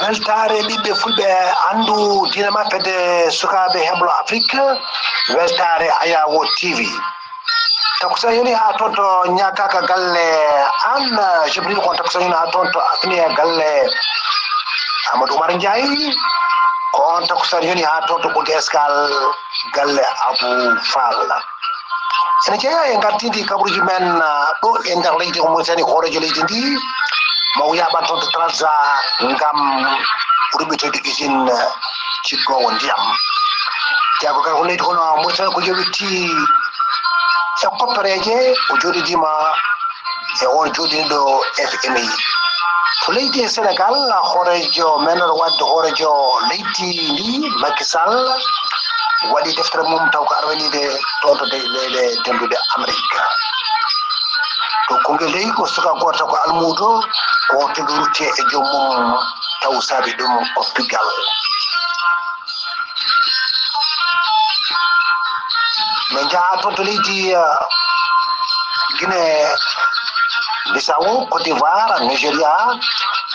weltare ɓiɓɓe fulɓe andu dina maɓɓede sukaɓe heblo afrique weltare ayawo tv tako so yoni ha toon to ñakaka galle an jibril kon tako so yoni ha toon to afniya galle amadou oumar ndiaye on tako so yoni ha toon to ɓogui escale galle abou fall ene jeeya e gartidi kabaruji men ɗo e nder leydi ko mauritani hoorejo leydi ndi mo yaɓan toon to trasa ngam ruɓitoyde usine ciggowo ndiyam jago kala ko leydi hono mauritani ko yoɓitti e koppereje o joɗidima e on joɗiniɗo fmi to leydi e sénégal hoorejo men oɗo wadde hoorejo leydi ndi Macky Sall waɗi deftere mum taw ko arwanide toon to leyɗe dendude amérique to konngel ley ko suka goto ko almudo ko tigi rutte e jommum taw saabi ɗum ko piggal min jaha toon to leydi guine bissau côte d'ivoire nigéria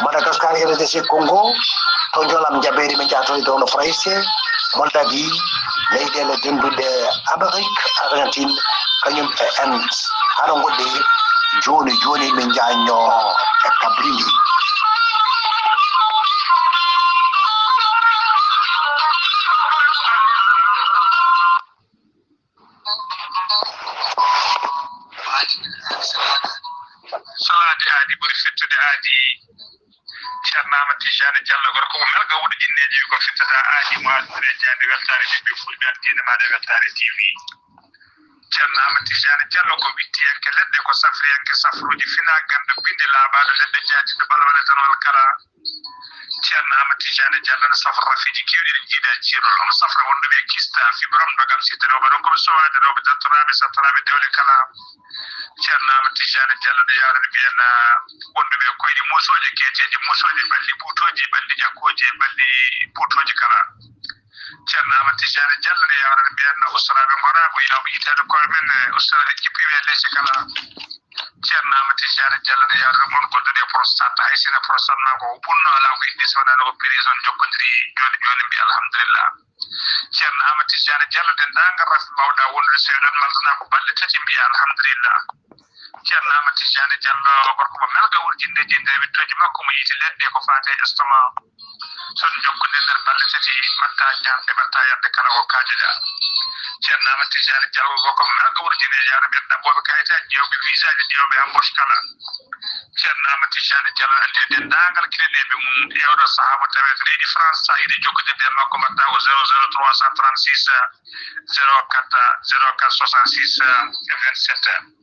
madagascar rdc congo to jolam jaɓeri min jaha toon e downo france moldavie leyɗele dendude amérique argentine kañum e inde haɗa goɗɗi joni joni min jaño e kabrini salade aadi ɓuri fettude aadi ceernama tijane diallo gorko ko melga wuɗo jinneji ko fettata aadi mo addude jande weltare ɓiɓɓe fulɓe addine maɗa weltare tv ceernama tijane diallo ko wittiyanke leɗɗe ko safriyanke safruji fina gando bindi laaɓaɗo leɗɗe jaadiɗo balwale tanwal kala ceernama tijane diallo no safra rafiji kewɗi ɗe jiiɗa jiirol omo safra wonduɓe kista fibrom dogam site rewɓe ɗon koɓe sowade rewɓe dattoraɓe sattoraɓe dewle kala ceernama tijane diallo ɗo yawrani mbiyana wonduɓe koyɗi musoje gueteji musoje ɓalli ɓuutoji ɓalli ƴakkoji e ɓalli ɓuutoji kala ceernama tijane diallo ɗo yawrani mbiyana ustaraɓe gona ko yawɓe yitede koye men ustara jippiɓe leyse kala ceernama tijane diallo ɗo yawrani mon goldude prostate haysine prostate ma ko ɓurno ala ko yiɗɗi so wonano o prison jokkodiri joni joni mbiya alhamdulillah ceerno amadou tijane diallo dendagal rafi mbawɗa wondude sewɗon maldana ko balɗe tati mbiya alhamdulillah ceerno amadou tijane diallo gorko mo melga wurjindeji nder wittoji makko mo yiiti leɗɗe ko fate estomac son jokkude nder balɗe tati mbatta ñamde mbatta yadde kala ko kajeɗa ceerno amadou tijane diallo gorko mo melga wurjineji ara ɓen ɗaɓɓoɓe kayitaji ƴewɓe visa ji ƴewɓe embauche kala ceerno amadou tijane diallo andi dendagal kiɗeɗeɓe mum ƴewɗo saaha mo tawe to leydi france sa yiɗi jokkodirde e makko mbatta ko 00336 04 04 66 27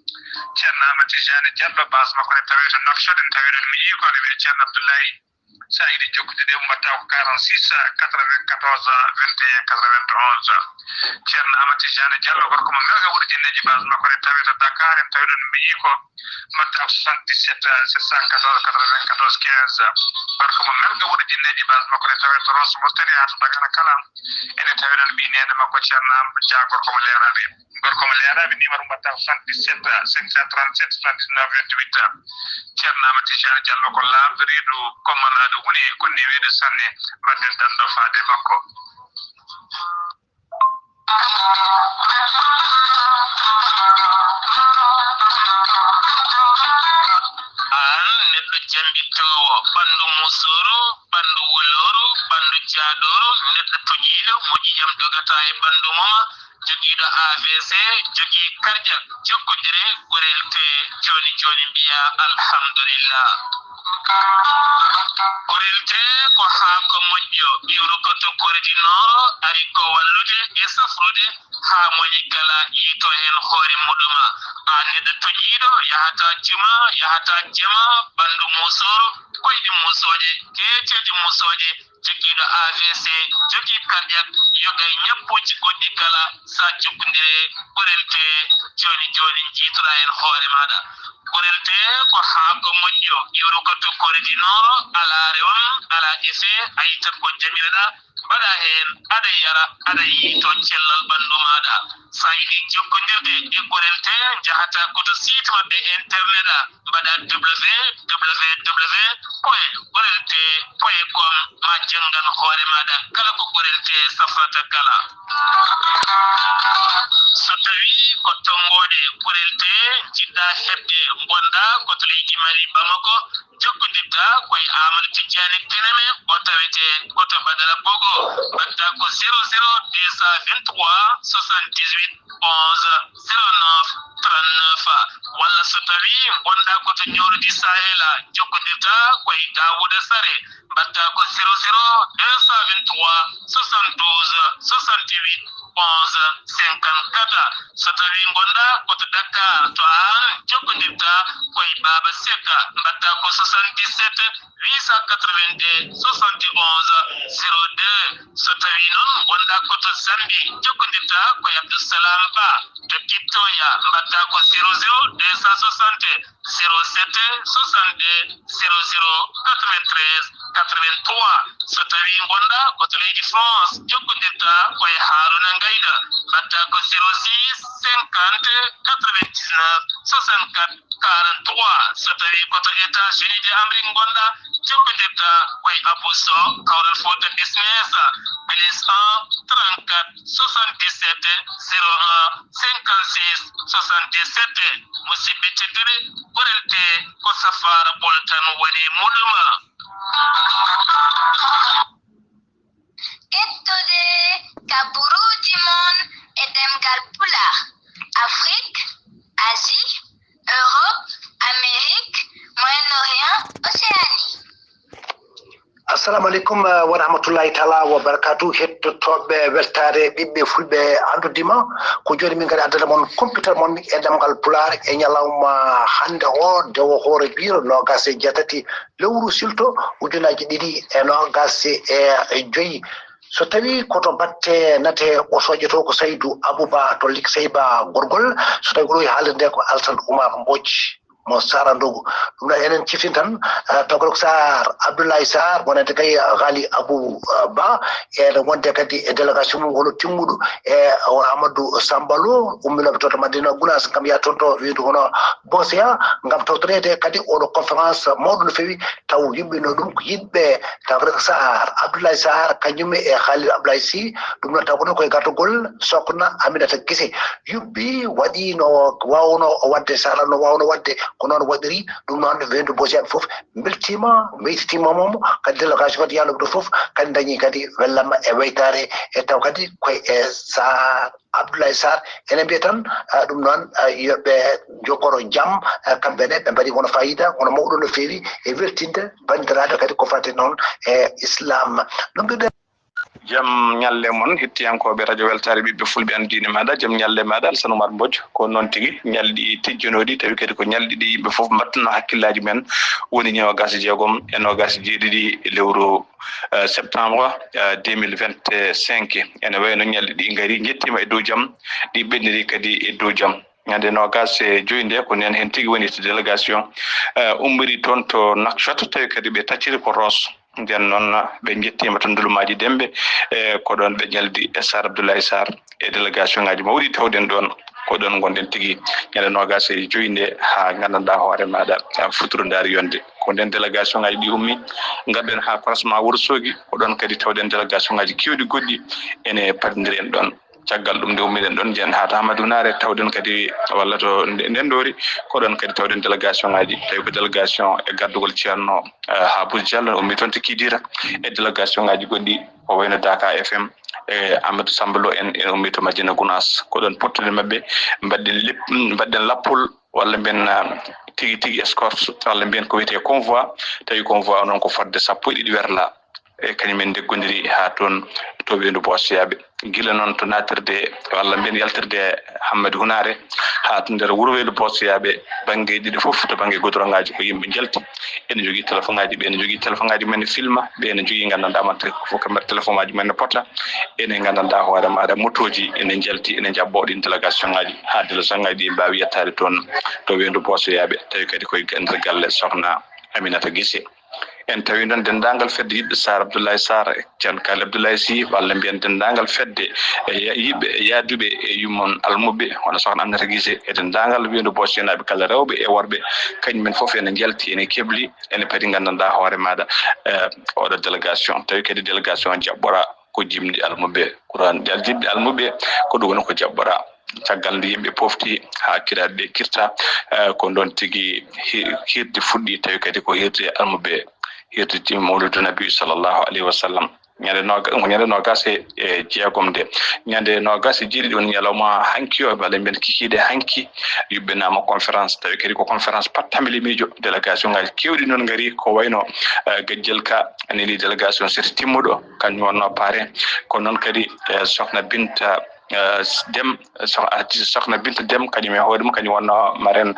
ceerno amadou tijane diallo base makko ne tawe to nokshode ne tawi ɗon mi yii ko ne wiye ceerno abdoulaye sa yiɗi jokkude ɗe mbatta ko 46 94 21 91 ceerno amadou tijane diallo gorko mo melga wurjindeji base makko ne tawi to dakar en tawi ɗon mi yii ko mbatta ko 77 714 94 15 gorko mo melga wurjindeji base makko ne tawi to rosso mostari ha to dagana kala ene tawi ɗon mbi nene makko ceerno amadou dia gorko mo leeraɓe numéro mbatta ko 77 537 79 28 ceerno amadou tijane diallo ko laamdoriɗo commanaɗo woni konni wiide sanne mbaɗen danɗo faade makko an neɗɗo jambittowo ɓandu musoro ɓandu wuloro ɓandu jaaɗoro neɗɗo toƴiɗo mo ƴiyam dogata e ɓandu moma jogiiɗo AVC jogii cardiac jokkodire gorelte joni joni mbiya alhamdulillah gorelte ko haako moƴƴo iwru ko to koridinoro ari ko wallude e safrude ha moƴi kala yiito hen hoore muɗuma a neɗɗo toƴiɗo yahata juma yahata jema ɓandu musoro koyɗi musoje keeceji musoje jogiiɗo AVC jogii cardiac yogay ñabbuji goɗɗi kala sa jokkodire gorelte joni joni jiitoɗa hen hoore maɗa gorelte ko haako moƴƴo iwru ko to koridinoro ala rewam ala effet a yittat ko jamireɗa bada hen ada yara ada yito cellal bandu mada sayidi jokkondirde e gorelte jahata koto site mabbe internet bada www.gorelte.com ma jangan hore mada kala ko gorelte safrata kala so tawi ko tongode gorelte jidda hebde gonda ko to leydi mari bamako jokkondirta koy amadou tidiane keneme o tawete koto badala bogo batta ko 00223 78 11 09 39 walla so tawi gonda koto ñordi sahela jokkondirta koy dawuda sare batta ko 00223 72 68 11 54 so tawi gonda koto Dakar to an jokkondirta koy baba seka batta ko 77 882 71 02 so tawi non gonda koto Zambi jokkondirta koy Abdussalam Ba to Kiptoya batta ko 00 260 07 62 00 93 83 so tawi gonda koto leydi France jokkondirta koy Haruna Ngayda batta ko 06 50 99 64 43 so tawi koto États-Unis d'Amérique gonda jokkondirta koy Abuso Kawral Fota Business plus 1 34 77 01 56 77 musibbe tedere gorelte ko safara boltan wari muduma Ketode Kaburu Dimon et Demgal Pula Afrique, Asie, Europe, Amérique, Moyen-Orient, Océanie. assalamu alaikum wa rahmatullahi taala wa barakatuh hettotoɓe weltare ɓiɓɓe fulɓe andudima ko joni min gadi addana moon computer moon e ɗemgal pular e ñalawma hande o dewo hoore biro nogas e jeetati lewru silto ujunaji ɗiɗi e nogas e joyyi so tawi koto batte nate ɓosoje to ko Saydou Abouba to lik Seyba gorgol so tawi ko ɗo haalirde ko Alsan Oumar Mbodj mo Sara Ndogo ɗum ɗon enen ciftin tan togorok Sar Abdoulaye Sar wonande kay Ghali Abou Ba ene wonde kadi e délégation mum hono timmuɗo e Amadou Sambalo umminoɓe toto Madina Gounass kam ya toon to wiide hono Bosia ngam tawtorede kadi oɗo conférence mawɗo no fewi taw yuɓɓino ɗum ko yimɓe tawrek Sar Abdoulaye Sar kañumme e Khalil Abdoulaye Sy ɗum noon taw kono koye gartugol Sokna Aminata Guissé yuɓɓi waɗi no wawno wadde Sara no wawno wadde ko noon waɗiri ɗum noon wendu bosiyaɓe fof beltima meytitimamamo kadi délégation kadi yaaloɓe ɗo fof kadi dañi kadi wellamma e waytare e taw kadi koye e Sar Abdoulaye Sar enen mbiya tan ɗum noon yoɓe jokkoro jaam kamɓene ɓe mbaɗi wono fayida wono mawɗo no feewi e weltinde bandiraɓe kadi ko fate noon e islam ɗum mbiɗe jam nyalle mon hettiyankoɓe radio weltare ɓiɓɓe fulɓe andine maɗa jam nyalle maɗa Alassane Oumar Mbodj ko noon tigui ñalɗi tejjunoɗi tawi kadi ko ñalɗi ɗi yimɓe foof mbattuno hakkillaji men woni ñogas jeegom e nogas jeeɗiɗi lewru septembre 2025 ene wayno ñalɗi ɗi gaari jettima e dow jaam ɗi ɓenniri kadi e dow jaam ñande nogas e joyi nde ko nen hen tigui woni to délégation ummori toon to Nouakchott tawi kadi ɓe tacciri ko Rosso nden noon ɓe jettima to ndulumaji dembe e ko ɗon ɓe ñaldi e Sar Abdoulaye Sar e délégation ngaji mawɗi tawden ɗon ko ɗon gonɗen tigui ñande nogas e joyi nde ha gandanɗa hoore maɗa futurodari yonde ko nden délégation ngaji ɗi ummi garɗen ha croisement Wourossogui ko ɗon kadi tawden délégation ngaji kewɗi goɗɗi ene padidiri en ɗon caggal ɗum nde ummiɗen ɗon jen ha to Hamadou Nare tawden kadi walla to ndendori ko ɗon kadi tawden délégation ngaji tawi ko délégation e gardugol ceerno Habou Diallo ummi toon to Kidira e délégation ngaji goɗɗi o wayno Daka FM e Amadou Sambalo en ummi to Madina Gounass ko ɗon pottude mabɓe mbadden lappol walla mbiyen tigi escorte walla mbiyen ko wiyete convoi tawi convoi noon ko fodde 12 werla e kañumen deggodiri ha toon to wendu Bosiyaɓe gila noon to natirde walla mbiyen yaltirde Hammadou Hunare ha to nder wuuro wendu Bosiyaɓe banggue ɗiɗi foof to banggue goudron ngaji ko yimɓe jalti ene jogui téléphone ngaji ɓe ene jogui téléphone ngaji men filma ɓe ene jogui gandanɗa man fof kamɓe téléphone ngaji men pota ene gandanɗa hoore maɗa motoji ene jalti ene jabbo ɗin délégation ngaji ha délégation ngaji ɗi mbawi yettade toon to wendu Bosiyaɓe tawi kadi koye nder galle Sokhna Aminata Guissé en tawi non dendangal fedde yibbe Sar Abdoulaye Sar Thian Kal Abdoulaye Sy walla mbiyen dendangal fedde yibbe yaadube e yummon almubbe hono soxna Aminata Guissé e dendangal windo bossenabe kala rewbe e worbe kanyumen fof en jalti en kebli en padi gandanda hoore maada odo délégation tawi kadi délégation jabbora ko jimdi almubbe Qur'an dal jimdi almubbe ko do woni ko jabbora caggal ndi yimɓe pofti ha kiraɓe kirta ko don tigi hirde fuɗɗi tawi kadi ko hirde almuɓe hirde tim mawludu nabi sallallahu alaihi wasallam ñande nogas e jeegom de ñande nogas e jiiɗi ɗon ñalawma hanki o bala mbiɗa kikiide hanki yuɓɓinama conférence tawi kadi ko conférence pattamile miijo délégation ngaji kewɗi noon ngari ko wayno gajjel ka aneni délégation seti timmuɗo kañum wonno parrain ko noon kadi sokhna Binta dem sokhna Binta dem kañum e hoore mum kañum wonno maren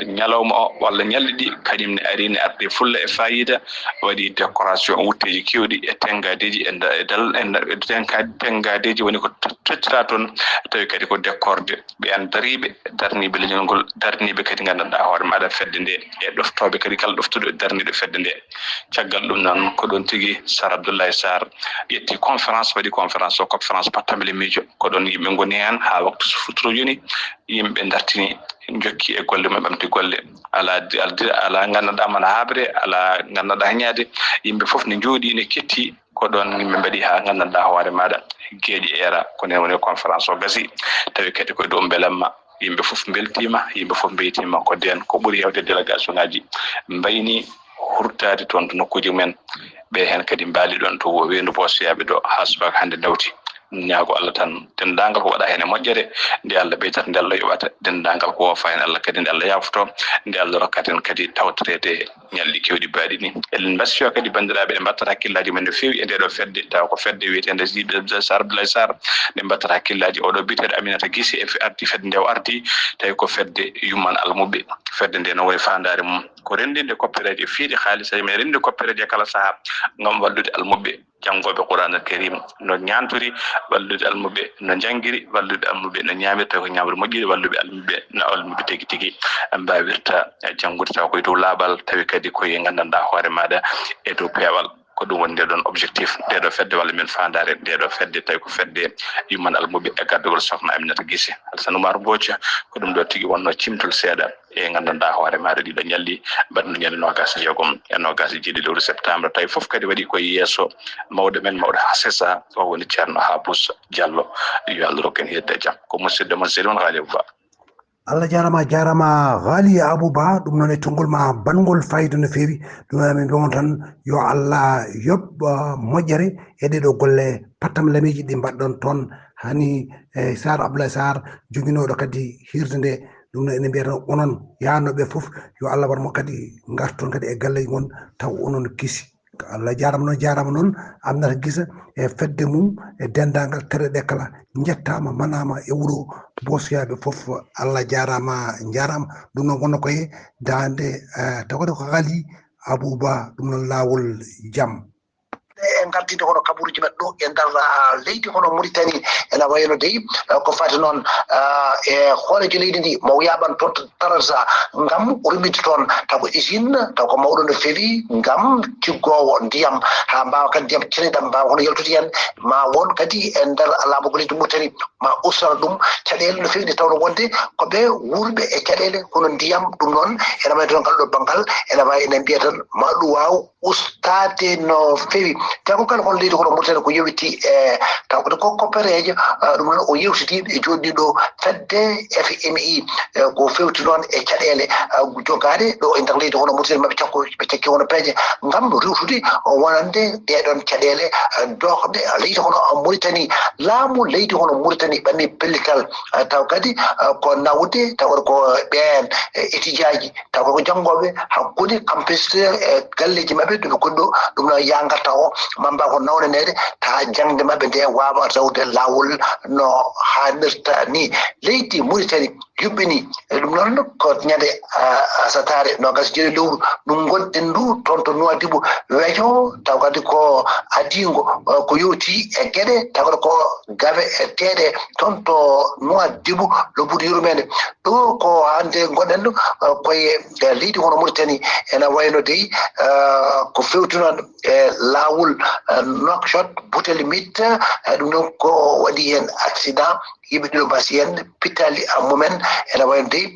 ñalawma o walla ñalliɗi kañum ne ari ne arde fulla e fayida waɗi décoration wutteji kewɗi e tengadeji e dal tengadeji woni ko tottira toon tawi kadi ko décorde ɓe an dariɓe darniɓe leñol ngol darniɓe kadi gandanɗa hoore maɗa fedde nde e ɗoftoɓe kadi kala ɗoftuɗo darniɗo fedde nde caggal ɗum noon ko ɗon tigui Sar Abdoulaye Sar ƴetti conférence waɗi conférence o conférence pattamile miijo ko ɗon yimɓe ngoni hen ha waktu so futuro joni yimɓe dartini jokki e golle mum ɓamti golle ala gandanɗa mana habre ala gandanɗa hañade yimɓe foof ne jooɗi ne ketti ko ɗon yimɓe mbaɗi ha gandanɗa hoore maɗa geeƴi era ko nen woni conférence o gasi tawi kadi koye dow belamma yimɓe foof beltima yimɓe foof beytima ko den ko ɓuuri hewde délégation ngaji mbayni hurtade toon to nokkuji men ɓe hen kadi mbaali ɗon to wendu bossoyaɓe ɗo ha subaka hande dawti ñaago Allah tan dendangal ko waɗa hen e moƴƴere nde Allah ɓeytata nde Allah yoɓata dendangal ko wofa hen Allah kadi nde Allah yafto nde Allah rokkaten kadi tawtorede ñalɗi kewɗi baaɗi ni elen mbasio kadi bandiraɓe ɗe mbattata hakkillaji men no fewi e ndeɗo fedde taw ko fedde wiyetende jiɓe Sar Abdoulaye Sar ɗe mbattata hakkillaji oɗo biteɗo Aminata Guissé e ardi fedde nde o ardi tawi ko fedde yumman almuɓe fedde nde no woni fandare mum ko rendinde koppereje fiiɗi haalisaji men rendinde koppereje kala saaha ngam wallude almuɓe janggoɓe Qur'an al-Karim no ñantori wallude almuɓe no jangiri wallude almuɓe no ñamirta ko ñamre moƴƴiri walluɓe almuɓe no almuɓe tigi tigi mbawirta jangude taw koye dow laaɓal tawi kadi koye gandanɗa hoore maɗa e dow peewal ko ɗum woni ndeɗon objectif ndeɗo fedde walla min fandare ndeɗo fedde tawi ko fedde yumman almuɓe e gardugol sokhna Aminata Guissé Alassane Oumar Mbodj ko ɗum ɗo tigi wonno cimtol seeɗa e gandanɗa hoore maɗa ɗiɗo ñalli mbaɗno ñalli nogas jeegom e nogas jiiɗi lewru septembre tawi foof kadi waɗi koye yeeso mawɗo men mawɗo Sesa o woni ceerno Habous Diallo yo Allah rokku en hedde jaam ko musidɗo mon seeɗi on haali Abouba Allah jarama Ghali Abouba ɗum noon e tongol ma bangol fayida no fewi ɗum min mbiyon tan yo Allah yob moƴƴere e ɗeɗo golle pattam lamiji ɗi mbaɗɗon toon hani Sar Abdoulaye Sar joginoɗo kadi hirde nde ɗum noon ene mbiyata onon yanoɓe foof yo Allah warmo kadi garton kadi e galleji mon taw onon kiisi Allah jarama noon Aminata Guissé e fedde mum e dendagal tere ɗe kala jettama manama e wuuro bossoyaɓe foof Allah jarama ɗum noon gonno koye dande tawde ko Ghali Abouba ɗum noon lawol jaam en gardide hono kaburuji maɓɓe ɗo e nder leydi hono Mauritanie ena wayno dey ko fati noon e hooleji leydi ndi mo yaɓan toon tarata ngam rumide toon taw ko usine taw ko mawɗo no fewi ngam tiggowo ndiyam ha mbawa kadi ndiyam ceniɗam mbawa hono yaltude hen ma won kadi e nder laaɓugol leydi Mauritanie ma ustana ɗum caɗele no fewi nde tawno wonde koɓe wurɓe e caɗele kono ndiyam ɗum noon ene wawi toon ngal ɗo banggal ene wawi ene mbiya tan ma ɗum waw ustade no fewi taw ko kala hono leydi kono Mauritanie ko yewiti e taw ko koppereje ɗum noon o yewtidi e joɗɗiɗo fedde FMI ko fewti noon e caɗele jogade ɗo e nder leydi hono Mauritanie maɓe cakki hono peeje ngam rewtude wonande ɗeɗon caɗele dokde leydi hono Mauritanie laamu leydi hono Mauritanie ɓanni pellital taw kadi ko nawde taw ko ɓen étudiaji taw ko janggoɓe hakkude campus e galleji maɓɓe ɗoɓe gonɗo ɗum noon yangarta o mamba ko nawnanede ta jangde maɓɓe nde wawa rewde lawol no hannirta ni leydi Mauritanie yubbini ɗum noon ko ñande satare nogas jeeri lewru ɗum gonɗen ndu toon to Nouadhibou weejo taw kadi ko adingo ko yowti e gueɗe taw ko gawe e teeɗe toon to Nouadhibou lobbuɗo yurmede ɗo ko hande gonɗen ɗo koye leydi hono Mauritanie ene wayno dey ko fewtunoon e lawol Nouakchott Boutelmit ɗum ɗon ko waɗi hen accident yimɓe ɗiɗo mbasi hen pittali mumen ene wayno dey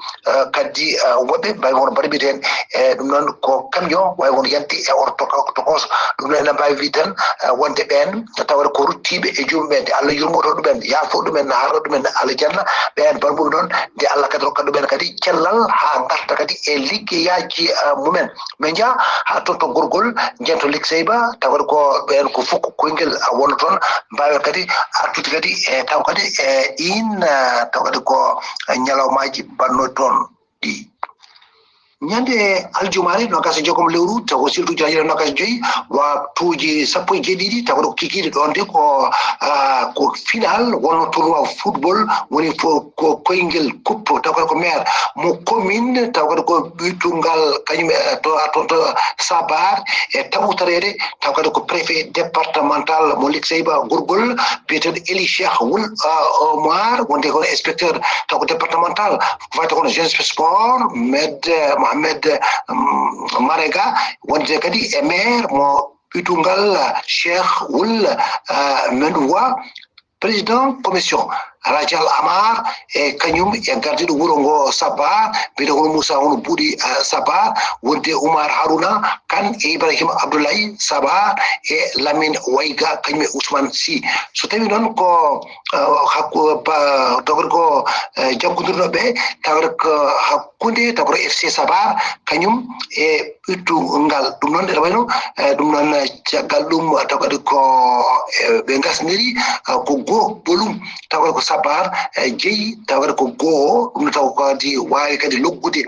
kaddi woɓɓe mbawi hono mbaɗɓite hen e ɗum noon ko camion wawi hono yanti e oto tokos ɗum noon ene mbawi wi tan wonde ɓen tawde ko ruttiɓe e jumumen nde Allah yurmoto ɗumen yaafo ɗumen harno ɗumen Allah janna ɓen balmuɓe noon nde Allah kadi rokkat ɗumen kadi cellal ha garta kadi e liggeyaji mumen min jaa ha toon to gorgol jen to Likseyba tawde ko ɓen ko fukko koyngel wonno toon mbawi kadi artude kadi e taw kadi e ɗin taw kadi ko ñalawmaji bannoɗi toon ɗi ñande aljumare nogas jokom lewru taw surtout jahira nogas joyi waktuji sappo e jeeɗiɗi taw ko kikiɗe ɗon de ko final wonno tournoi football woni ko koyngel coupe taw ko maire mo commune taw ko ɓuytungal kañum to Sabar e taɓutarede taw kadi ko préfet départemental mo Likseyba gorgol biyeteɗo Eli Cheikh Wul Omar wonde ko inspecteur taw ko départemental fati kono jeunesse sport Mohamed Marega wonde kadi e maire mo ɓuytungal Cheikh Wul Mendoua président commission Rajal Amar e kañum e gardiɗo wuro ngo Sabba mbiyete kono Moussa hono buuɗi Sabba wonde Oumar Harouna Kane e Ibrahima Abdoulaye Sabba e Lamine Wayga kañum e Ousmane Sy so tawi noon ko tawde ko jaggodirnoɓe tawde ko hakkude tawde FC Sabba kañum e ɓittungal ɗum noon ene wayno ɗum noon caggal ɗum tawde ko ɓe gasniri ko goo ɓolum tawde ko Sabar jeeyi tawde ko goo ɗum taw kadi wawi kadi loggude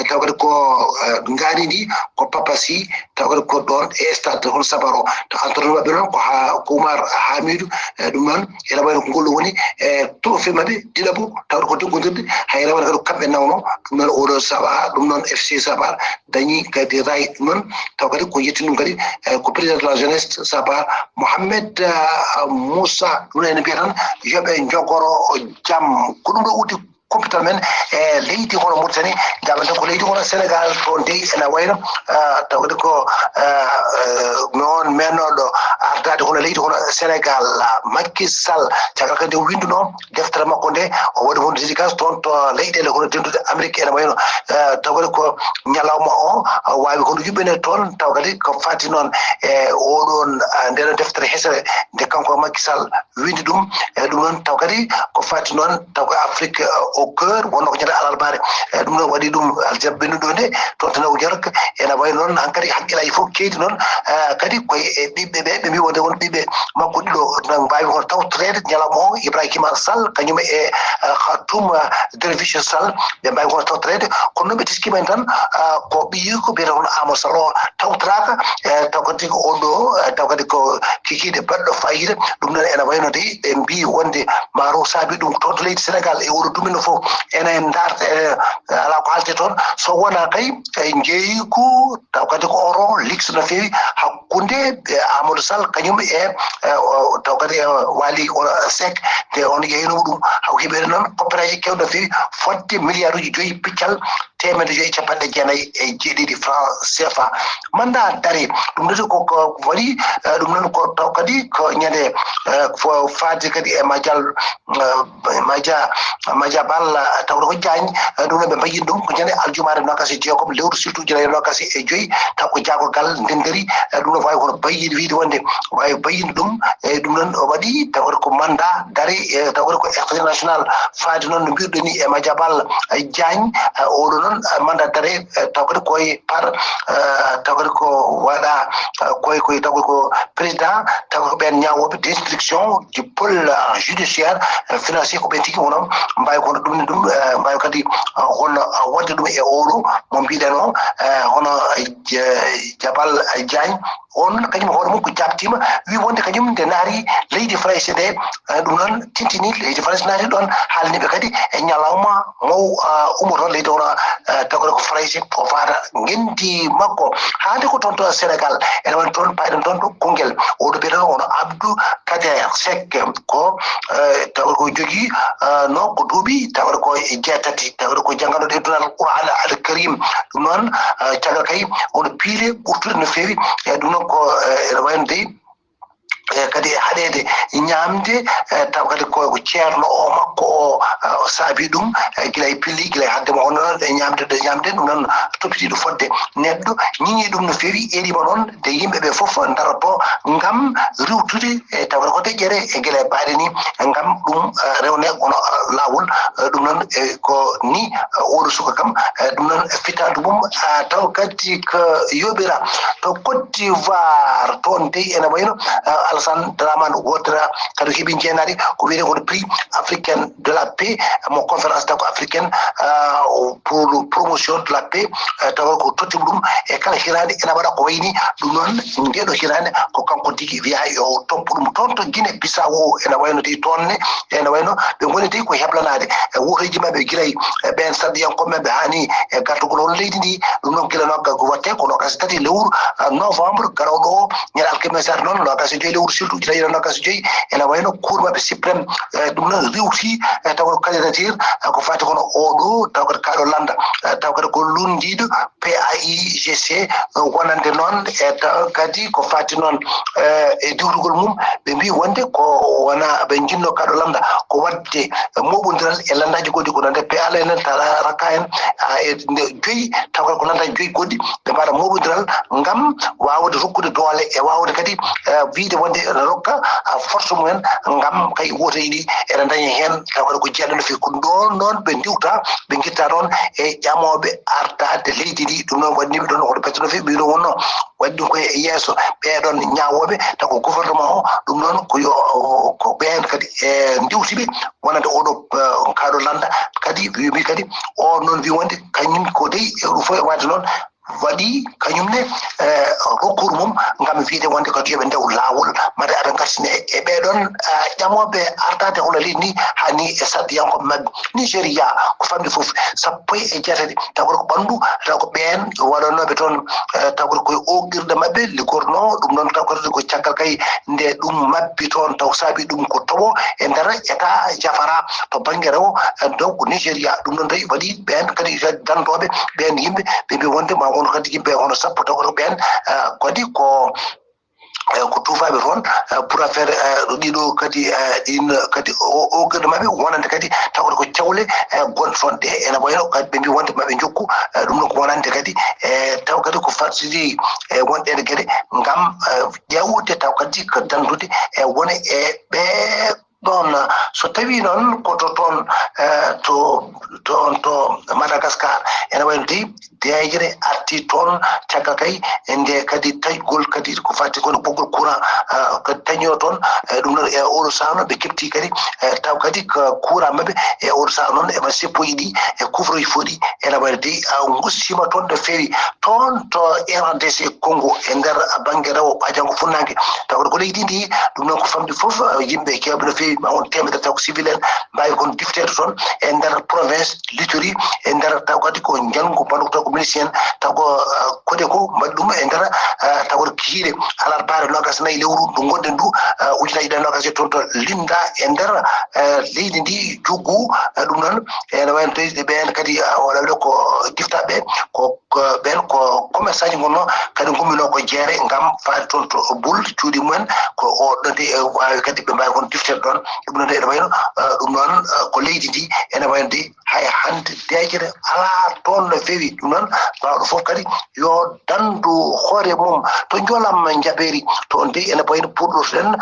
tawde ko ngaari ndi ko Papasi tawde ko ɗon e stade hono Sabar o to entraîneur maɓɓe noon ko Oumar Hamidou ɗum noon ene wayno ko ngol woni e trophée maɓɓe Djilabu tawde ko doggodirde hay rawane kadi kamɓe nawno ɗum noon oɗo Sabar ɗum noon FC Sabar dañi kadi ray ɗum noon taw kadi ko yetti ɗum kadi ko président de la jeunesse Sabar Mohamed Moussa ɗum ene mbiya tan yoɓe jogoro jam ko ɗum ɗo uddi computer men e leydi hono Mauritanie jaɓante ko leydi hono Sénégal to dey ene wayno tawde ko noon mennoɗo ardade hono leydi hono Sénégal Macky Sall caggal kadi winduno deftere makko nde o waɗi hono dédicace toon to leyɗele hono dendude Amérique ene wayno tawde ko ñalawma o wawi hono yuɓɓene toon taw kadi ko fati noon e oɗon nden deftere hesere nde kanko Macky Sall windi ɗum e ɗum noon taw kadi ko fati noon taw ko Afrique au cœur wonno ko ñande alarbare ɗum noon waɗi ɗum aljabe ɓennuɗo nde toon to Naw Jark ene wayi noon hankkadi haqqillaji fof keedi noon kadi koye ɓiɓɓe ɓe ɓe mbi wonde won ɓiɓɓe makko ɗiɗo mbawi hono tawtorede ñalawma o Ibrahima Sall kañum e Khatoum Derviche Sall ɓe mbawi hono tawtorede kono noon ɓe teskima hen tan ko ɓiyi ko mbiyete hono Amadou Sall o tawtoraka taw kadi ko on ɗo taw kadi ko kikiɗe baɗɗo fayida ɗum noon ene wayno de ɓe mbi wonde maro saabi ɗum toon to leydi Sénégal e oɗo dumino fof ene darta ala ko halte toon so wona kay jeeyiku taw kadi ko oro ligso no feewi hakkunde Amadou Sall kañum e taw kadi waali sek te on yeynomo ɗum haw heɓede noon coopéraji kewɗe no feewi fodde milliard uji 5 piccal temedde 5.9 e jeeɗiɗi franc CFA manda dari ɗum ɗoti ko waɗi ɗum noon ko taw kadi ko ñande fo faade kadi e maja balla tawde ko Diagne ɗum noon ɓe mbayin ɗum ko ñande aljumare nogas e jeegom lewru surtout jiraye nogas e joyyi taw ko jaagogal ndenderi ɗum noon wawi kono bayide wiide wonde wawi bayinde ɗum e ɗum noon o waɗi tawde ko mandat dari tawde ko international faade noon no mbiruɗo ni e maja balla Diagne oɗo noon mandat dari tawde koye par tawde ko waɗa koye tawde ko président tawde ko ɓen ñawoɓe d' instruction du pôle judiciaire financier ko ɓen tigui wono mbawi kono ɗum ne ɗum mbawi kadi hono wadde ɗum e oɗo mo mbiɗen o hono Jabal Diagne on kanyum hoore mum ko jabtima wi wonde kanyum de naari leydi France de dum non tintini leydi France naari don halnibe kadi e nyalawma mo umoro leydi ona tagore ko France ko fara ngendi makko haade ko tonto Sénégal e won ton payden ton kongel o do bedo on Abdou Kader Seck ko tawr ko jogi no ko dubi tawr ko jetati tawr ko jangano de dal Qur'an al-Karim dum non tagal kay on pile kurtur no fewi e dum non ko wayndi kadi haɗede ñamde taw kadi ko ceerno o makko o saabi ɗum gila e pilli gila e haddema on e ñamde ɗum noon toppitiɗo fodde neɗɗo ñiñi ɗum no feewi eɗima noon de yimɓeɓe foof daroto ngam riwtude e tawata ko deƴƴere e gila e mbaɗe ni ngam ɗum rewne ono lawol ɗum noon ko ni oɗo suka kam ɗum noon fitandu mum taw kadi ko yoɓira to Côte d'Ivoire toon dey ene wayno Alassane Dramane Ouattara kadi heɓi jeenaɗi ko wiyete ko prix africain de la paix mo conférence tako africaine pour promotion de la paix tawa ko tottima ɗum e kala hirande ene waɗa ko wayni ɗum noon ndeɗo hirande ko kanko tigui wiya yo tompo ɗum toon to Guinée Bissau ene wayno de toonne ene wayno ɓe goni de ko heblanade wuutoji mabɓe guilay ɓen sardiyankoɓe ɓe hani e gartugol on leydi ndi ɗum noon gila nogga ko watte ko nogasi tati lewru novembre garawɗo o ñaɗa alkemesare noon nogasi joyi lewru surtout jira nogasi joyi ene wayno cour mabɓe suprême ɗum noon riwti taw candidature ko fati kono oɗo taw kadi kaɗo landa taw kadi ko lundiɗo PAIGC wonande noon e taw kadi ko fati noon e diwrugol mum ɓe mbi wonde ko wona ɓe jinno kaɗo landa ko wadde moɓodiral e landaji goɗɗi ko nande PAL en tara raka en e joyi taw kadi ko landaji joyi goɗɗi ɓe mbaɗa moɓodiral ngam wawde rokkude doole e wawde kadi wiide wonde ene rokka force mumen ngam kay woto yiɗi ene dañi hen taw kadi ko jeeɗo no fewi ko ɗon noon ɓe diwta ɓe guitta ɗon e ƴamoɓe artade leydi ndi ɗum noon waɗiniɓe ɗon hoto pette no fewi ɓeɗo wonno waɗi ɗum koye yeeso ɓeɗon ñawoɓe taw ko gouvernement o ɗum noon ko yo ko ɓen kadi e diwtiɓe wonande oɗo kaɗo landa kadi wimi kadi o noon wi wonde kañum ko dey ɗum fof e wadde noon waɗi kañumne recours mum ngam wiide wonde kadi yoɓe ndew lawol made aɗa garsine e ɓeɗon ƴamoɓe artade hono leydi ni hani e sardiyankoɓe mabɓe Nigéria ko famde foof sappo e jeetati taw ko ɓandu taw ko ɓen waɗanoɓe toon taw koye oggirde mabɓe liggotono ɗum noon taw kadi ko caggal kay nde ɗum mabbi toon taw saabi ɗum ko toɓo e nder état jafara to banggue rewo donc Nigéria ɗum noon tawi waɗi ɓen kadi dandoɓe ɓen yimɓe ɓe mbi wonde ma won kadi yimɓe hono sappo taw koto ɓen kadi ko tuufaɓe toon pour affaire ɗiɗo kadi ɗin kadi oggirde mabɓe wonande kadi tawde ko cewle gonɗe toon ɗe ene wayno kadi ɓe mbi wonde maɓe jokku ɗum ɗon ko wonande kadi taw kadi ko fartidi e wonɗede gueɗe ngam ƴewde taw kadi ko dandude e wone e ɓe ɗon so tawi noon koto toon to Madagascar ene wayno dey deyjere arti toon caggal kay nde kadi taƴgol kadi ko fatti kono ɓoggol courant kadi taño toon ɗum noon e oɗo saha noon ɓe kepti kadi taw kadi ko courant mabɓe e oɗo saha noon eɓe seppoji ɗi e couvre feu ɗi ene wayno dey gussima toon no fewi toon to RDC Congo e nder banggue rewo ɓajango funnangue taw ko leydi ndi ɗum noon ko famde foof yimɓe kewɓe no fewi ma won temedere taw ko civil en mbawi kon diftede toon e nder province Littori e nder taw kadi ko jalngu mbaɗo taw ko ministre en taw ko kode ko mbaɗi ɗum e nder taw ko kihiɗe alarbaare nogas nayyi lewru ndu gonɗen ndu ujunaji ɗe nogas e toon to linda e nder leydi ndi juggu ɗum noon ene wayno tawi ɓen kadi waɗaɓe ko diftaɓe ko ɓen ko commerçant ji gonno kadi gummino ko jeere ngam faade toon to bul cuuɗi mumen ko o ɗon de wawi kadi ɓe mbawi kon diftede ɗon ɗum noon de ene wayno ɗum noon ko leydi ndi ene wayno de hay hande dejere ala toon no fewi ɗum noon mbawɗo fof kadi yo dandu hoore mum to jolam jaɓeri to on de ene wayno puɗɗotoɗen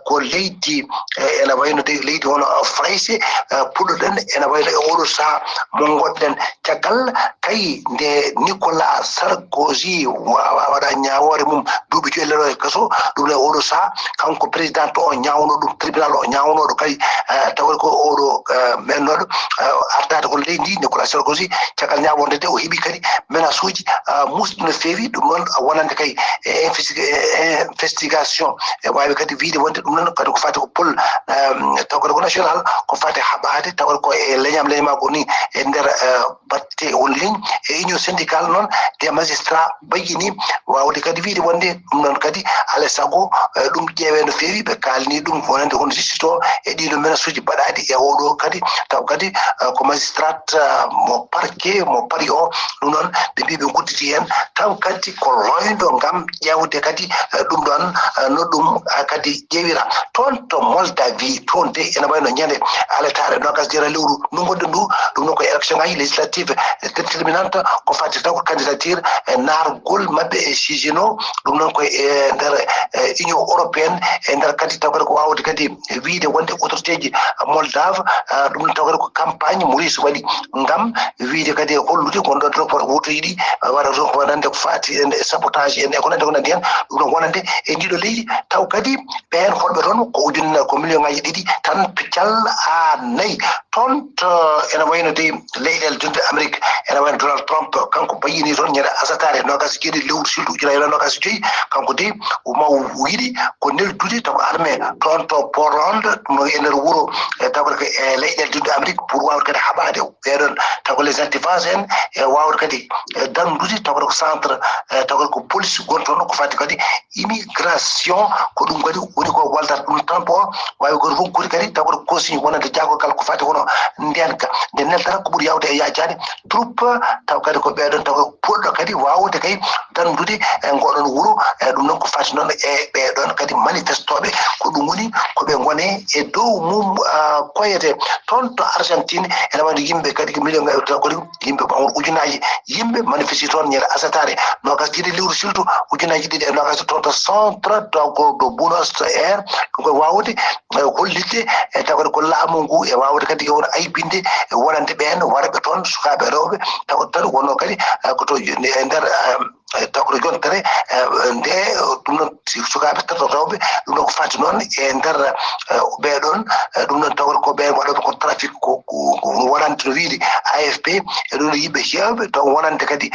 ko leydi ene wayno de leydi hono France puɗɗoɗen ene wayno e oɗo saaha mo gonɗen caggal kay nde Nicolas Sarkozy waɗa ñawore mum duuɓi joyi leɗo e kaso ɗum ne oɗo saaha kanko président to o ñawno ɗum tribunal o ñawnoɗo kay tawol ko oɗo mennoɗo ardade ko leydi Nicolas Sarkozy cakal ñawonde de o heeɓi kadi menace uji musɗi no feewi ɗum noon wonande kay investigation e wawi kadi wiide wonde ɗum noon kadi ko fati ko pol taw kadi ko national ko fati haɓade tawol ko e leñam ko ni e nder batte on ligne e union syndicale noon des magistrats bayini wawde kadi wiide wonde ɗum noon kadi alay sago ɗum ƴeewe no feewi ɓe kalni ɗum wonande hono justice o e ɗiɗo menace uji mbaɗaɗi e oɗo kadi taw kadi ko magistrat mo parquet mo pari o ɗum noon ɓe mbi ɓe gudditi hen taw kadi ko loydo ngam ƴewde kadi ɗum ɗon no ɗum kadi ƴewira toon to Moldavie toon de ene wayno ñande aletare nogas jera lewru nungoɗo ndu ɗum noon koye élection ngaji législative déterminante ko fati taw ko candidature nargol mabɓe e sigino ɗum noon koye e nder union européenne e nder kadi taw kadi ko wawde kadi wiide wonde autorité ji moldave ɗum noon taw kadi ko campagne Maurice waɗi ngam wiide kadi hollude gonɗon to woto yiɗi waɗa to ko wonande ko fati e sabotage en e ko nande hen ɗum ɗon wonande e ndiɗo leydi taw kadi ɓen holɓe toon ko ujunnaje ko million ngaji ɗiɗi tan piccal a nayyi toon to ene wayno de leyɗele jonde Amérique ene wayno Donald Trump kanko bayini toon ñande asatare nogas jeeɗiɗi lewru sildu ujunnaje nogas joyyi kanko de ma yiɗi ko neldude taw armée toon to Portland ɗum e nder wuuro taw ko e leyɗele jonde Amérique pour wawde kadi haɓade ɓeɗon taw ko les antifas en e wawde kadi dandude taw ko centre taw ko police gontoon ko fati kadi immigration ko ɗum kadi woni ko waldata ɗum Trump o wawi ko ronkude kadi taw ko consigne wonande jagorgal ko fati hono ndenka nde neltata ko ɓuuri yawde e yajade troupe taw kadi ko ɓeɗon taw polɗo kadi wawde kay dandude e ngoɗon wuuro ɗum noon ko fati noon e ɓeɗon kadi manifestoɓe ko ɗum woni koɓe gone e dow mum koyete toon to Argentine ene wayno yimɓe kadi ko million taw kadi yimɓe ɓawon ujunaji yimɓe manifesti toon ñande asatare nogas jiɗi lewru siltu ujunaji ɗiɗi e nogas toon to centre taw ko do Buenos Aires ɗum koye wawde hollitde e taw kadi ko laamu ngu e wawde kadi won aybinde e wonande ɓen warɓe toon sukaɓe rewɓe taw tan wonno kadi ko to e nder taw ko jontere nde ɗum noon sukaɓe tato rewɓe ɗum noon ko fati noon e nder ɓeɗon ɗum noon taw ko ɓen waɗoɓe ko trafic ko wonande no wiide AFP e ɗum yimɓe hewɓe taw wonande kadi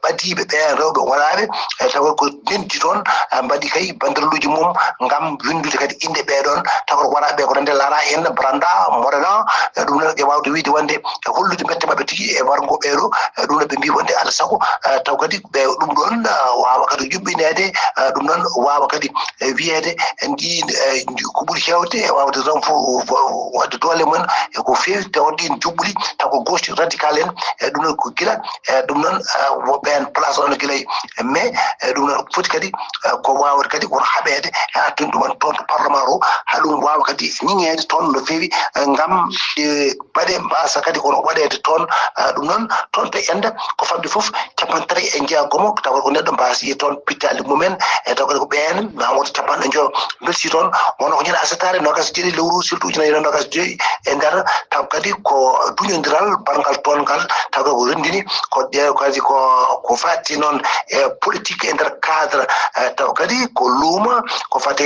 ɓadiɓe ɓen rewɓe wonaɓe taw ko nenti toon mbaɗi kay banderluji mum ngam windude kadi inde ɓeɗon taw ko wonaɓe ko nande Lara en Branda Morena ɗum noon e wawde wiide wonde hollude mbette mabɓe tigui e wargo ɓeɗo ɗum noon ɓe mbi wonde alaa sago taw kadi ɓe ɗum ɗon wawa kadi juɓɓinede ɗum noon wawa kadi wiyede ndi ko ɓuuri hewde e wawde tan fof wadde doole mumen e ko fewi taw ɗin juɓɓuli taw ko gauche radical en e ɗum noon ko gila e ɗum noon ɓen place on guila mais ɗum noon foti kadi ko wawde kadi woto haɓede e attun ɗumen toon to parlement o ha ɗum wawa kadi ñiŋede toon no fewi ngam baɗe mbasa kadi kono waɗede toon ɗum noon toon to enda ko famde foof capantati e jeegomo taw ko neɗɗo mbasi toon pittali mumen e taw kadi ko ɓen ma woto capanɗe jo belsi toon wono ko ñande asatare nogas jeeɗi lewru surtout ujunnaje nogas joyyi e nder taw kadi ko duñodiral banggal toon ngal taw kadi ko rendini ko ƴeew kadi ko fatti noon e politique e nder cadre taw kadi ko luuma ko fati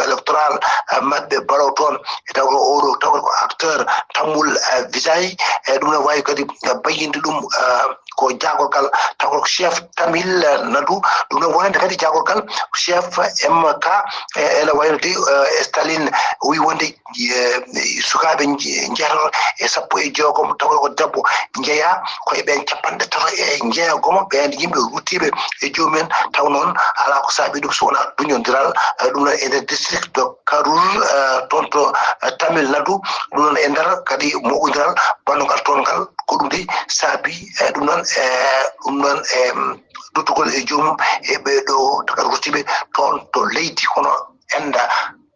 électoral mabɓe balow toon e taw ko oɗo taw ko acteur tammul visage e ɗum ne wawi kadi bayinde ɗum ko jagorgal taw ko chef Tamil Nadu ɗum noon wonande kadi jagorgal chef MK ene wayno de Staline wi wonde sukaɓe jeetato e sappo e jeegom taw ko debbo jeeya koye ɓen capanɗe tato e jeegomo ɓen yimɓe ruttiɓe e jomumen taw noon ala ko saabi ɗum so wona duñodiral ɗum noon e nder district de Karur toon to Tamil Nadu ɗum noon e nder kadi moƴƴodiral bannogal toon ngal ko ɗum de saabi ɗum noon e duttugol e joomum e ɓeɗo takata ruttiɓe toon to leydi kono enda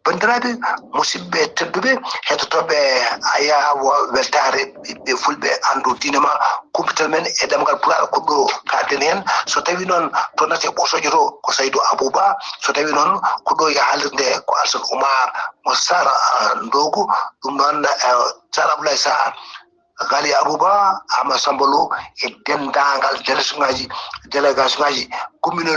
bandiraɓe musidɓe tedduɓe hettotoɓe ayawo weltare ɓiɓɓe fulɓe andu dinama kumpital men e ɗemgal pulaar ko ɗo kalden hen so tawi noon to nate ɓosoje to ko Saydou Abouba so tawi noon ko ɗo e haalirde ko Alassane Oumar mo Sara Ndogo ɗum noon Sara Abdoulaye Sarr Gali Abuba ama Sambolo e dendangal délégation ngaji commune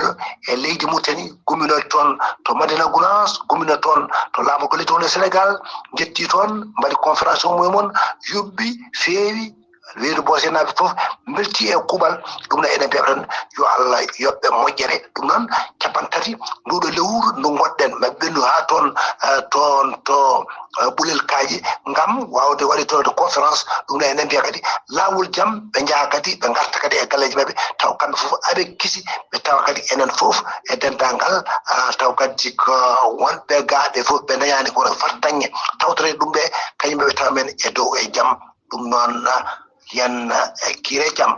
e leydi Mauritanie commune ton to Madina Gounass commune ton to laamu ko leydi Sénégal jetti ton mbaɗi conférence mumon yobbi feewi weedu bosenaɓe fof belti e kuɓal ɗum no enen peɓatan yo Allah yoɓɓe moƴƴere ɗum noon capantati nduɗo lewru ndu goɗɗen mabɓe ndu ha toon to ɓulel kaaji ngam wawde waɗitorde conférence ɗum no enen mbiya kadi lawol jaam ɓe jaaha kadi ɓe garta kadi e galleji mabɓe taw kamɓe fof aɓe kisi ɓe tawa kadi enen fof e dendagal taw kadi ko wonɓe gaaɓe fof ɓe dañani kono fartange tawtore ɗum ɓe kañumɓe tawa men e dow e jaam ɗum noon yen kire jam